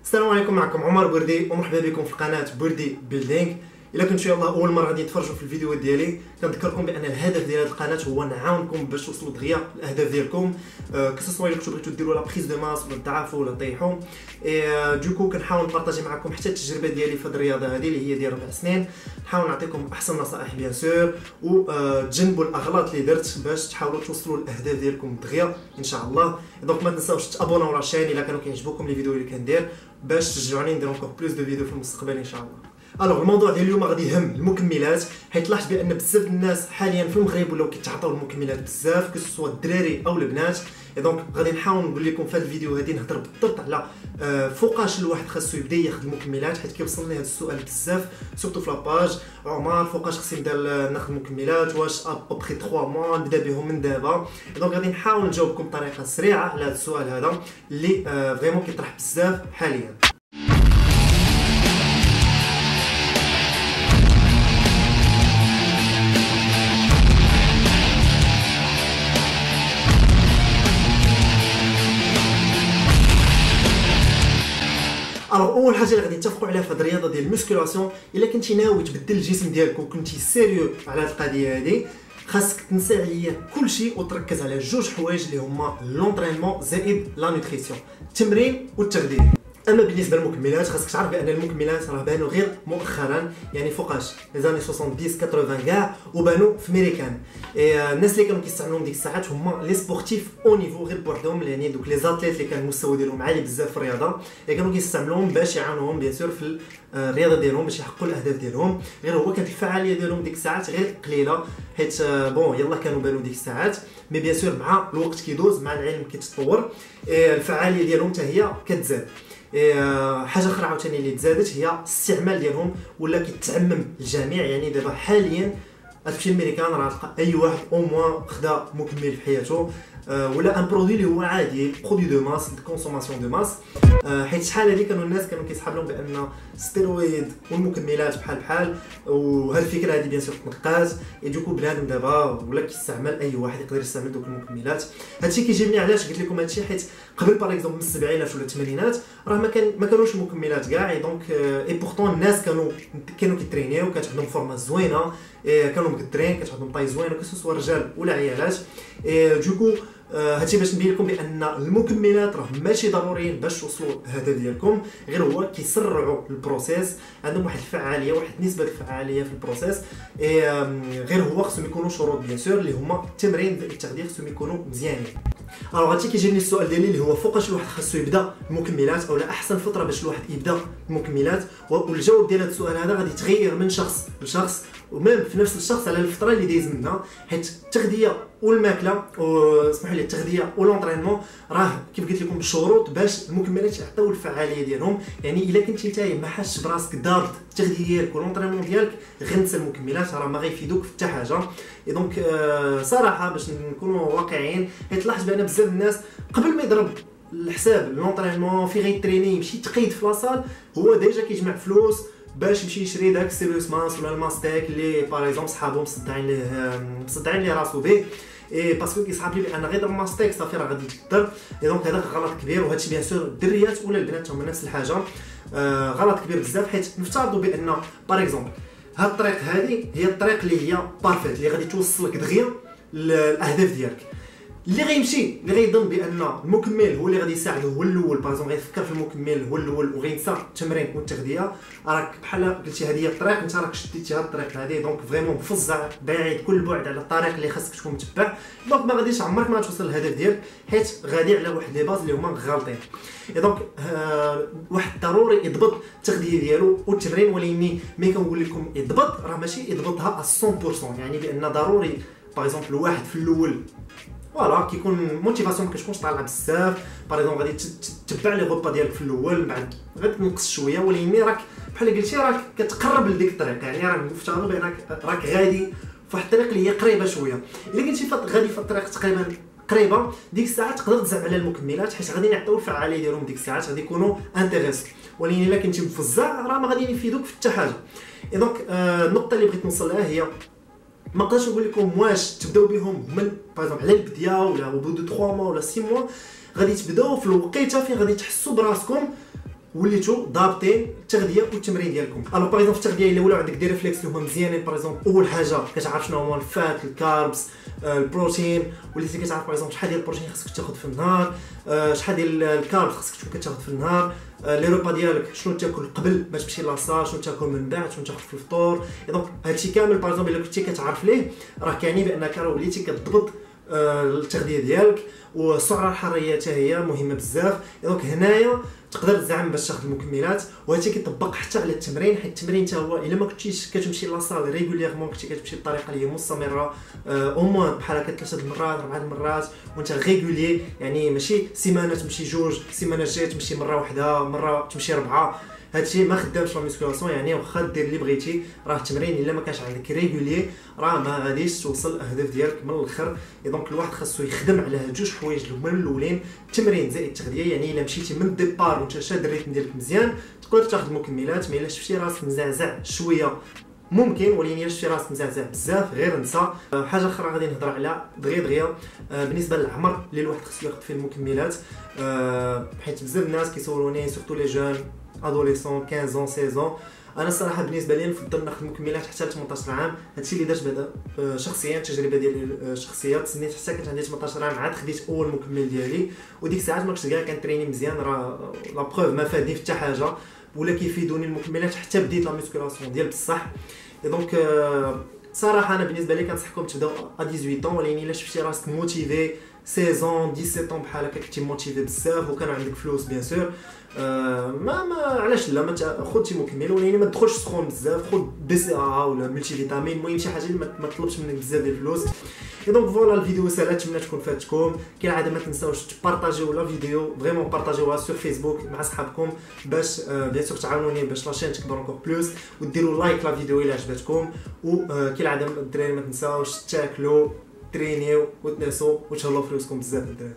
السلام عليكم، معكم عمر بوردي ومرحبا بكم في قناه بوردي بيلدينغ. الا كنتو يلاه اول مره غادي تفرجوا في الفيديو ديالي، كنذكركم بان الهدف ديال هذه القناه هو نعاونكم باش توصلوا دغيا الاهداف ديالكم، كسوا الا كنتو بغيتو ديروا لا بريز دو ماس ولا تضعفوا ولا طيحوا. دوكو كنحاول نبارطاجي معكم حتى التجربه ديالي في هذه الرياضه هذه اللي هي ديال 4 سنين، نحاول نعطيكم احسن نصائح بيان سور وتجنبوا الاغلاط اللي درت باش تحاولوا توصلوا للاهداف ديالكم دغيا ان شاء الله. دونك ما تنساوش تابوناو على الشين الا كانوا كيعجبوكم لي فيديو اللي كندير باش تشجعوني ندير انكور بلوس دو فيديو في المستقبل ان شاء الله. الوغ الموضوع ديال اليوم غادي يهم المكملات، حيت لاحظت بان بزاف الناس حاليا في المغرب ولاو كيتعاطاو المكملات بزاف، كسوا الدراري او البنات. دونك غادي نحاول نقول لكم في هذا الفيديو هذه نهضر بالضبط على فوقاش الواحد خاصو يبدا ياخذ المكملات، حيت كيوصلني هذا السؤال بزاف سورتو في لاباج. عمر فوقاش خصني نبدا ناخذ المكملات، واش ابخي 3 موا نبدا بهم من دابا؟ دونك غادي نحاول نجاوبكم بطريقه سريعه على هذا السؤال هذا اللي فريمون كيطرح بزاف حاليا. اول حاجه اللي غادي نتفقوا عليها في هذه الرياضه ديال المسكولاسيون، الا كنتي ناوي تبدل الجسم ديالك وكنتي سيريو على هذه القضيه هذه، خاصك تنسى عليا كلشي وتركز على جوج حوايج اللي هما لونطرينمون زائد لا نوتريسيون، التمرين والتغذيه. اما بالنسبه للمكملات خاصك تعرف بان المكملات راه بانوا غير مؤخرا، يعني فوقاش لي زاني 70 80 كاع، وبانوا في ميريكان. الناس اللي كانوا كيستعملوهم ديك الساعات هما لي سبورتيف او نيفو غير بوحدهم، يعني دوك لي زاتليت اللي كان المستوى ديالهم عالي بزاف في الرياضه، كانوا كيستعملوهم باش يعاونوهم بيان سور في الرياضه ديالهم باش يحققوا الاهداف ديالهم. غير هو كانت الفعاليه ديالهم ديك الساعات غير قليله، حيت بون يلا كانوا بانوا ديك الساعات، مي بيان سور مع الوقت كيدوز مع العلم كيتطور، الفعاليه ديالهم حتى هي كتزاد. حاجه اخرى عاوتاني اللي تزادت هي الاستعمال ديالهم ولا كيتعمم الجميع. يعني دابا حاليا غتمشي للميريكان راه تلقى اي واحد او موان خدا مكمل في حياته، ولا ان برودوي اللي هو عادي، برودوي دو ماس دو كونسوماسيون دو ماس. حيت شحال هذه كانوا الناس كانوا كيسحاب لهم بان ستيرويد والمكملات بحال وهذه الفكره هذه بيان سور تنقات، دوكو بنادم دابا ولا كيستعمل اي واحد يقدر يستعمل دوك المكملات. هادشي كيجيبني علاش قلت لكم هادشي، حيت قبل باغ اكزومبل من السبعينات ولا الثمانينات راه ما كانوش مكملات كاع، دونك اي بورطون الناس كانوا كيترينيو، كانت عندهم فورما زوينه، كانوا مقدرين، كانت عندهم طاي زوينه كسوا رجال ولا عيالات. دوكو هادشي باش نبين لكم بان المكملات راه ماشي ضروريين باش توصلوا للهدف ديالكم، غير هو كيسرعوا البروسيس، عندهم واحد الفعاليه، واحد نسبه الفعاليه في البروسيس. غير هو خصهم يكونوا شروط بيان سور اللي هما التمرين التغذيه خصهم يكونوا مزيانين. الوغ هادشي كيجيني السؤال ديالي اللي هو فوقاش الواحد خاصو يبدا المكملات، اولا احسن فتره باش الواحد يبدا المكملات. والجواب ديال هذا السؤال هذا غادي يتغير من شخص لشخص، ومام في نفس الشخص على الفتره اللي دايز منها، حيت التغذيه والماكله اسمحوا لي التغذيه ولونطرينمون راه كيف قلت لكم بالشروط باش المكملات يعطيو الفعاليه ديالهم. يعني الا كنتي نتايا ما حاسش براسك ضابط التغذيه ديالك ولونطرينمون ديالك، غير نسى المكملات راه ما غيفيدوك في حتى حاجه. دونك صراحه باش نكونوا واقعيين، حيت لاحظت بان بزاف الناس قبل ما يضرب الحساب لونطرينمون في غيتريني يمشي يتقيد في لاصال، هو ديجا كيجمع فلوس باش يمشي يشري داك سيريوس ماس ولا الماستيك اللي باغ اكزومبل صحابهم مصدعين ليه راسو به، باسكو كيصحاب لي بان غير الماستيك صافي راه غادي يتضر. دونك هذا غلط كبير، وهادشي بيان سور الدريات ولا البنات هما نفس الحاجه، غلط كبير بزاف. حيت نفترضوا بان باغ اكزومبل هاد الطريق هذه هي الطريق اللي هي بارفيت اللي غادي توصلك دغيا للاهداف ديالك. اللي غيمشي اللي غيظن بان المكمل هو اللي غادي يساعده هو الاول، باغ اكزومبل غيفكر في المكمل هو الاول وغينسى التمرين والتغذيه، راك بحال قلتي هذه هي الطريق، انت راك شديتي هاد الطريق هذه، دونك فريمون مفزع بعيد كل بعد على الطريق اللي خاصك تكون متبع. دونك ما غاديش عمرك ما توصل للهدف ديالك، حيت غادي على واحد لي باز اللي هما غالطين. دونك واحد ضروري يضبط التغذيه ديالو والتمرين، ولكن ملي كنقول لكم يضبط راه ماشي يضبطها 100%، يعني بان ضروري باغ اكزومبل الواحد في الاول فوالا كيكون موتيفاسيون ما كتكونش طالعه بزاف، باغ اكزومبل غادي تتبع لي غوبا ديالك في الاول، من بعد غادي تنقص شويه، ولكن راك بحال قلتي راك كتقرب لديك الطريق، يعني راك مفترض بانك راك غادي في واحد الطريق اللي هي قريبه شويه. الا كنتي غادي في الطريق تقريبا قريبه، ديك الساعه تقدر تزعم على المكملات، حيت غادي يعطيو الفعاليه ديالهم ديك الساعات، غادي يكونوا انتريس. ولكن الا كنتي مفزع راه ما غادي يفيدوك في حتى حاجه. دونك النقطه اللي بغيت نوصل لها هي ما نقدرش نقول لكم واش تبداو بهم من باغ على البدايه ولا بو دو 3 موا ولا 6 موا، غادي تبداو في الوقيته فين غادي تحسوا براسكم وليتو ضابطين التغذيه والتمرين ديالكم. الو باغ اكزومبل في التغذيه الا ولاو عندك دي ريفلكس اللي هما مزيانين، باغ اكزومبل اول حاجه كتعرف شنو هما الفات، الكاربس، البروتين، وليتي كتعرف باغ اكزومبل شحال ديال البروتين خاصك تاخذ في النهار، شحال ديال الكاربس خاصك تكون كتاخذ في النهار، لي روبا ديالك شنو تاكل قبل باش تمشي لاصال، شنو تاكل من بعد، شنو تاخذ في الفطور. دونك هادشي كامل باغ اكزومبل الا كنتي كتعرف ليه راه كيعني بانك راه وليتي كتضبط التغذيه ديالك. والسعره الحراريه حتى هي مهمه بزاف. دونك هنايا تقدر تزعم باش تاخذ المكملات، وهادشي كيطبق حتى على التمرين، حيت التمرين حتى هو الا ما كنتيش كتمشي لاصال ريغوليرمون، كنتي كتمشي بطريقه اللي هي مستمره او موان بحال هكا 3 المرات 4 المرات وانت ريغولي، يعني ماشي سيمانه تمشي جوج، السيمانه الجايه تمشي مره واحده، مره تمشي 4. هادشي ما خدامش لا ميسكولاسيون. يعني واخا دير اللي بغيتي، راه التمرين الا ما كانش عندك ريغولي راه ما غاديش توصل الاهداف ديالك من الاخر. دونك الواحد خاصو يخدم على هاد جوج حوايج اللي هما الاولين، التمرين زائد التغذيه. يعني الا مشيتي من الديبار وانت شاد الريتم ديالك مزيان تقدر تاخذ مكملات، ما الا شفتي راسك مزعزع شويه ممكن، ولكن الا شفتي راسك مزعزع بزاف غير نسى. حاجه اخرى غادي نهضر على دغيا بالنسبه للعمر اللي الواحد خصو ياخذ فيه المكملات، حيت بزاف الناس كيسولوني سورتو لي جون ادوليسون 15 16. انا الصراحه بالنسبه لي نفضل ناخذ المكملات حتى ل 18 عام. هادشي اللي درت بعدا شخصيا، التجربه ديالي الشخصيه، تسنيت حتى كنت عندي 18 عام عاد خديت اول مكمل ديالي، وديك الساعات ما كنتش كاع كنتريني مزيان. راه لا بروف ما فادني حتى حاجه ولا كيفيدوني المكملات حتى بديت لا ميسكولاسيون ديال بصح. دونك صراحه انا بالنسبه لي كنصحكم تبداو ا 18 ولكن الا شفتي راسك موتيفي 16 17 بحال هكا كنتي موتيفي بزاف وكان عندك فلوس بيان سور، ما علاش لا ما خذ شي مكمل، ولكن ما تدخلش سخون بزاف، خذ بي سي ا ولا ملتي فيتامين، المهم شي حاجه اللي ما تطلبش منك بزاف ديال الفلوس. دونك فوالا الفيديو سهله، نتمنى تكون فاتكم. كالعاده ما تنساوش تبارطاجيو لا فيديو، فريمون بارطاجيوها سور فيسبوك مع صحابكم باش بيان سور تعاونوني باش لاشين تكبر انكور بلوس، وديروا لايك لا فيديو الا عجبتكم. وكالعاده الدراري ما تنساوش تاكلوا ترينيو وتنسوا وتهلاو فلوسكم بزاف الدراري.